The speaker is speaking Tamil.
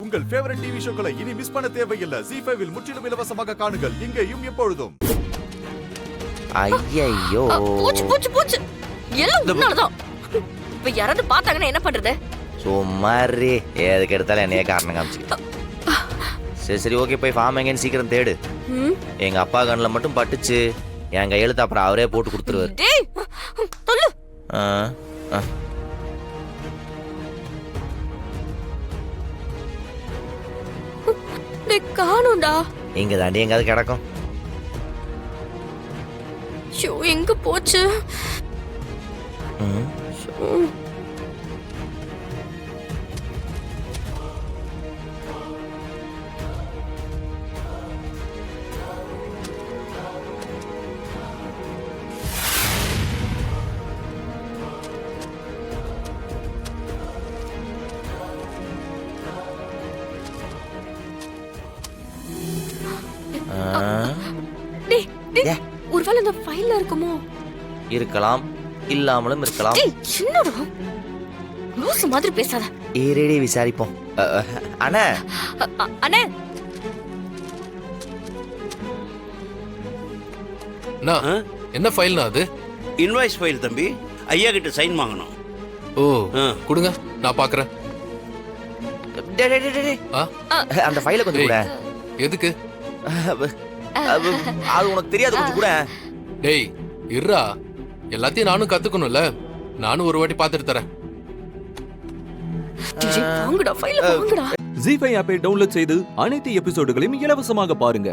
உங்கள் ஃபேவரட் டிவி ஷோக்களை இனி மிஸ் பண்ண தேவையில்லை. ZEE5 இல் முற்றிலும் இலவசமாக காணுங்கள். இங்கேயும் எப்பொழுதும். ஐயோ பூச்சு பூச்சு பூச்சு எல்லாம் உன்னாலதான். இப்ப யாராவது பார்த்தாங்கன்னா என்ன பண்றது? சும்மாரி எதுக்கு எடுத்தாலும் என்னைய காரணம் காமிச்சு. சரி சரி ஓகே, போய் ஃபார்ம் எங்கன்னு சீக்கிரம் தேடு. எங்க அப்பா கண்ணில் மட்டும் பட்டுச்சு என் கையெழுத்து அப்புறம் அவரே போட்டு கொடுத்துருவாரு. காணும்டா. இங்க தாண்டி எங்காவது கிடக்கும். எங்க போச்சு? ஒருவேளை இந்த ஃபைல்ல இருக்குமோ? இருக்கலாம், இல்லாமலும் இருக்கலாம். என்னடா லூசு மாதிரி பேசாத. ஏறேடி விசாரிப்போம். அண்ணே அண்ணே, என்ன ஃபைல்னா அது? இன்வாய்ஸ் ஃபைல் தம்பி. ஐயா கிட்ட சைன் வாங்கணும். ஓ கொடுங்க, நான் பாக்குறேன். அந்த ஃபைலை கொஞ்சம் கூட. எதுக்கு? அது உனக்கு தெரியாது, கொஞ்சம் கூட. டேய் இருடா, எல்லாத்தையும் நானும் கத்துக்கணும்ல. நானும் ஒரு வாட்டி பாத்துட்டு தரேன். வாங்குடா ஃபைல வாங்குடா. ZEE5 ஆப்பை டவுன்லோட் செய்து அனைத்து எபிசோடுகளையும் இலவசமாக பாருங்க.